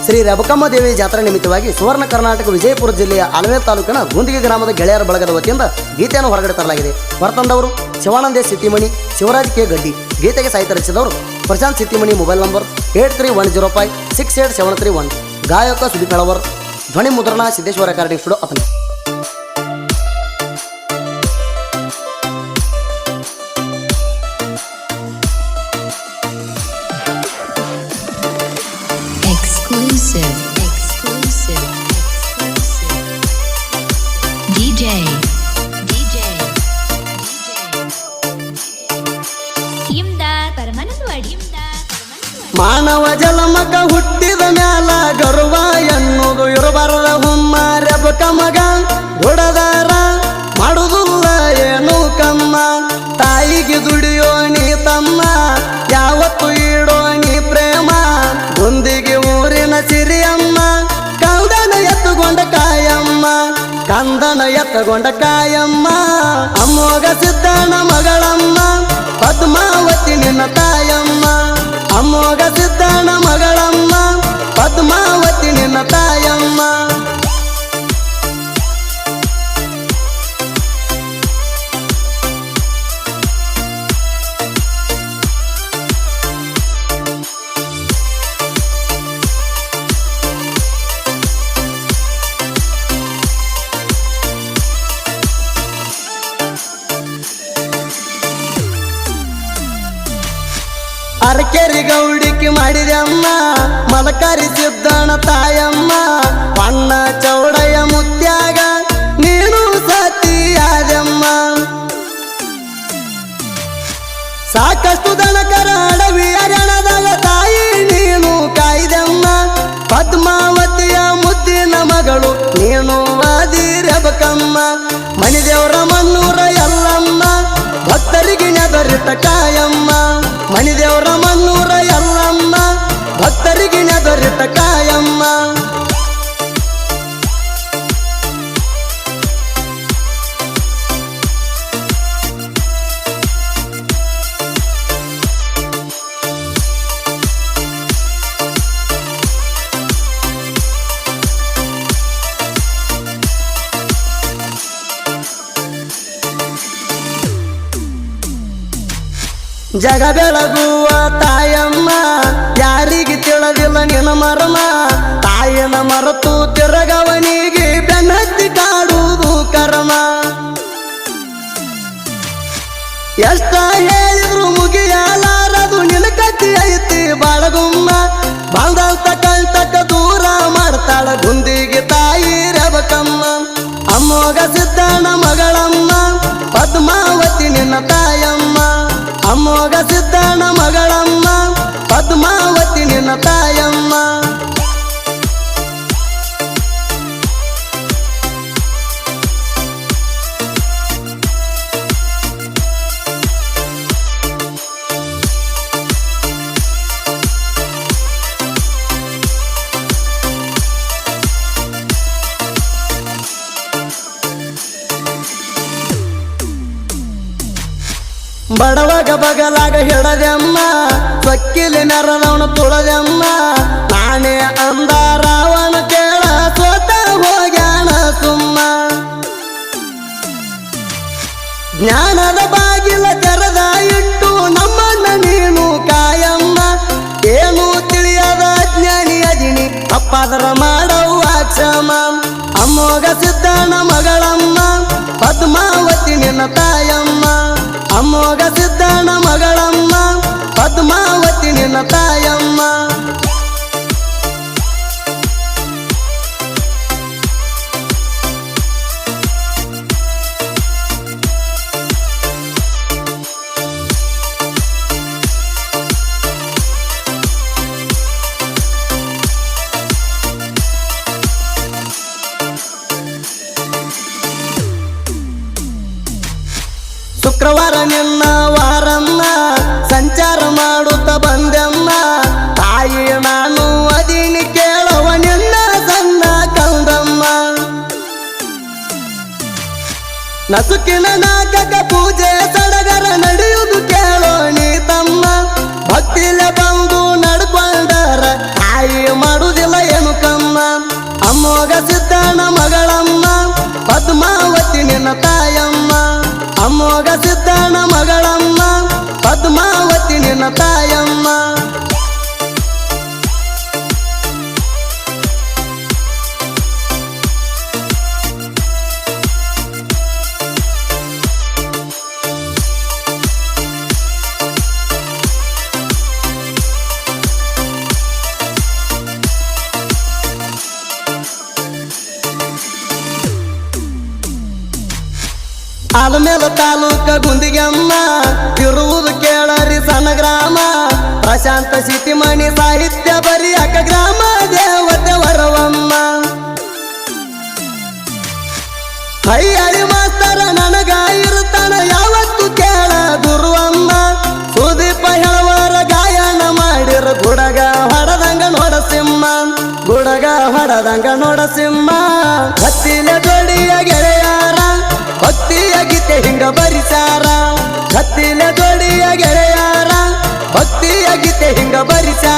ಶ್ರೀ ರೇಬಕಮ್ಮ ದೇವಿ ಜಾತ್ರೆ ನಿಮಿತ್ತವಾಗಿ ಸುವರ್ಣ ಕರ್ನಾಟಕ ವಿಜಯಪುರ ಜಿಲ್ಲೆಯ ಆಲಮೇಲ ತಾಲೂಕಿನ ಗುಂದಿಗೆ ಗ್ರಾಮದ ಗೆಳೆಯರ ಬಳಗದ ವತಿಯಿಂದ ಗೀತೆಯನ್ನು ಹೊರಗಡೆ ತರಲಾಗಿದೆ. ಹೊರತಂದವರು ಶಿವಾನಂದೇ ಸಿಟ್ಟಿಮಣಿ, ಶಿವರಾಜ್ ಕೆ ಗಡ್ಡಿ. ಗೀತೆಗೆ ಸಾಹಿತ್ಯ ರಚಿಸಿದವರು ಪ್ರಶಾಂತ್ ಸಿಟ್ಟಿಮಣಿ. Mobile number 8310568731. ಗಾಯಕ ಸುದೀಪ್ ಹೆಳವರ್. ಧ್ವನಿ ಮುದ್ರಣ Siddeshwara recording studio Athani. Exclusive. DJ. ಮಾನವ ಜಲಮಕ ಹುಟ್ಟಿದ ಮ್ಯಾಲ ಗರ್ವ ಎನ್ನುವುದು ಇರಬಾರದ ಹುಮ್ಮ. ರೇಬಕಮ್ಮಗ ಹೊಡದಾರ ಮಾಡುವುದಿಲ್ಲ ಏನು ಕಮ್ಮ. ತಾಯಿಗೆ ದುಡಿಯೋ ನೀ ತಮ್ಮ, ಯಾವತ್ತು ಇಡೋ ನೀ ಪ್ರೇಮ. ಗುಂದಿಗೆ ಊರಿನ ಸಿರಿಯಮ್ಮ, ಕಂದನ ಎತ್ತುಕೊಂಡ ಕಾಯಮ್ಮ, ಕಂದನ ಎತ್ತುಕೊಂಡ ಕಾಯಮ್ಮ. ಅಮ್ಮೋಗ ಸಿದ್ದನ ಮಗಳಮ್ಮ, ಪದ್ಮಾವತಿ ನಿನ್ನ ತಾಯಮ್ಮ. ಅಮ್ಮೋಗ ಸಿದ್ದನ ಮಗಳಮ್ಮ, ಪದ್ಮಾವತಿ ನಿನ್ನ ತಾಯಮ್ಮ. ಅರಕೆರಿ ಗೌಡಿಕೆ ಮಾಡಿದಮ್ಮ, ಮಲಕಾರಿ ಸಿದ್ದನ ತಾಯಮ್ಮ. ಬಣ್ಣ ಚೌಡಯ್ಯ ಮುತ್ಯಾಗ ನೀನು ಸತಿಯಾದಮ್ಮ. ಸಾಕಷ್ಟು ದನಕರ ಅಡವಿ ಅರಣದಾಗ ತಾಯಿ ನೀನು ಕಾಯ್ದಮ್ಮ. ಪದ್ಮಾವತಿಯ ಮುದ್ದಿನ ಮಗಳು ನೀನು ವಾದಿ ರೇಬಕಮ್ಮ. ಮಣಿದೇವರ ಮನ್ನೂರ ಎಲ್ಲಮ್ಮ, ಭಕ್ತರಿಗೆ ನೆದರಿತ ಕಾಯಮ್ಮ. ಮಣಿದೇವರ ಮನ್ನೂರ ಎಲ್ಲಮ್ಮ, ಭಕ್ತರಿಗೆ ನೆದರಿತ ಕಾಯಮ್ಮ. ಜಗ ಬೆಳಗುವ ತಾಯಮ್ಮ, ಯಾರಿಗೆ ತಿಳಿದಿಲ್ಲ ನಿನ್ನ ಮರ್ಮ. ತಾಯಿನ ಮರೆತು ತಿರಗವನಿಗೆ ಬೆನ್ನತ್ತಿ ಕಾಡುವುದು ಕರ್ಮ. ಎಷ್ಟ ಹೇಳಿದ್ರು ಮುಗಿಯಲಾರದು ನಿನ್ನ ಕತ್ತಿ ಐತಿ ಬಾಳಗುಮ್ಮ. ಬಾಳ್ದಂತ ಕಂಟಕ ದೂರ ಮಾಡ್ತಾಳ ಗುಂದಿಗೆ ತಾಯಿ ರೇಬಕಮ್ಮ. ಅಮ್ಮೋಗ ಸಿದ್ದನ ಮಗಳಮ್ಮ, ಪದ್ಮಾವತಿ ನಿನ್ನ ತಾಯಮ್ಮ. ಅಮ್ಮೋಗ ಸಿದ್ದನ ಮಗಳಮ್ಮ, ಪದ್ಮಾವತಿ ನಿನ್ನ ತಾಯಮ್ಮ. ಬಡವಾಗ ಬಗಲಾಗ ಹಿಡದಮ್ಮ, ಸೊಕ್ಕಿಲಿ ನೆರದವನು ತುಳದಮ್ಮ. ನಾನೇ ಅಂದ ರಾವಣ ಕೇಳ ಸೋತ ಹೋಗ್ಯಾನ ಸುಮ್ಮ. ಜ್ಞಾನದ ಬಾಗಿಲ ತೆರೆದ ಇಟ್ಟು ನಮ್ಮನ್ನ ನೀನು ಕಾಯಮ್ಮ. ಏನು ತಿಳಿಯದ ಜ್ಞಾನಿ ಅದಿನಿ, ತಪ್ಪಾದರ ಮಾಡವು ಅಕ್ಷಮ. ಅಮ್ಮೋಗ ಸಿದ್ದನ ಮಗಳಮ್ಮ, ಪದ್ಮಾವತಿ ನಿನ್ನ ತಾಯಮ್ಮ. ಅಮ್ಮೋಗ ಸಿದ್ದನ ಮಗಳಮ್ಮ, ಪದ್ಮಾವತಿ ನಿನ್ನ ತಾಯಮ್ಮ. ಶುಕ್ರವಾರ ನಿನ್ನ ವಾರಮ್ಮ, ಸಂಚಾರ ಮಾಡುತ್ತ ಬಂದೆಮ್ಮ. ತಾಯಿ ನಾನು ಅದಿನಿ ಕೇಳವ ನಿನ್ನ ಸಣ್ಣ ಕಂದಮ್ಮ. ನಸುಕಿನ ನಾಟಕ ಪೂಜೆ ಸಡಗರ ನಡೆಯುವುದು ಕೇಳೋ ನೀ ತಮ್ಮ. ಭಕ್ತಿಲೆ ಬಂದು ನಡ್ಕೊಂಡರ ತಾಯಿ ಮಾಡುವುದಿಲ್ಲ ನಿನ್ನ ತಾಯಮ್ಮ ಅಮ್ಮೋಗ ಸಿದ್ದನ ಮಗಳಮ್ಮ ಪದ್ಮಾವತಿ ನಿನ್ನ ತಾಯಮ್ಮ ಆಲಮೇಲ ತಾಲೂಕ ಗುಂದಿಗೆಮ್ಮ ಇರುವುದು ಕೇಳರಿ ಸಣ್ಣ ಗ್ರಾಮ ಪ್ರಶಾಂತ ಸಿಟಿಮಣಿ ಸಾಹಿತ್ಯ ಬರಿಯಾಕ ಗ್ರಾಮ ದೇವತೆ ವರವಮ್ಮ ಹೈ ಮಾಸ್ತರ ನನಗ ಇರುತ್ತಾನ ಯಾವತ್ತು ಕೇಳ ಗುರುವಮ್ಮ ಸುದೀಪ ಹೇಳುವರ ಗಾಯನ ಮಾಡಿರ ಗುಡಗ ಹೊಡದಂಗ ನೋಡ ಸಿಂಹ ಗುಡಗ ಹೊಡದಂಗ ನೋಡ ಸಿಂಹ ಹತ್ತಿಲ ಜೋಡಿಯ ಗೆಳೆಯಾರ ಭಕ್ತಿಯ ಗೀತೆ ಹಿಂಗ ಬರಿಸಾರ ಹತ್ತಿಲ ಜೋಡಿಯ ಗೆಳೆಯಾರ ಭಕ್ತಿಯ ಗೀತೆ ಹಿಂಗ ಬರಿಸಾರ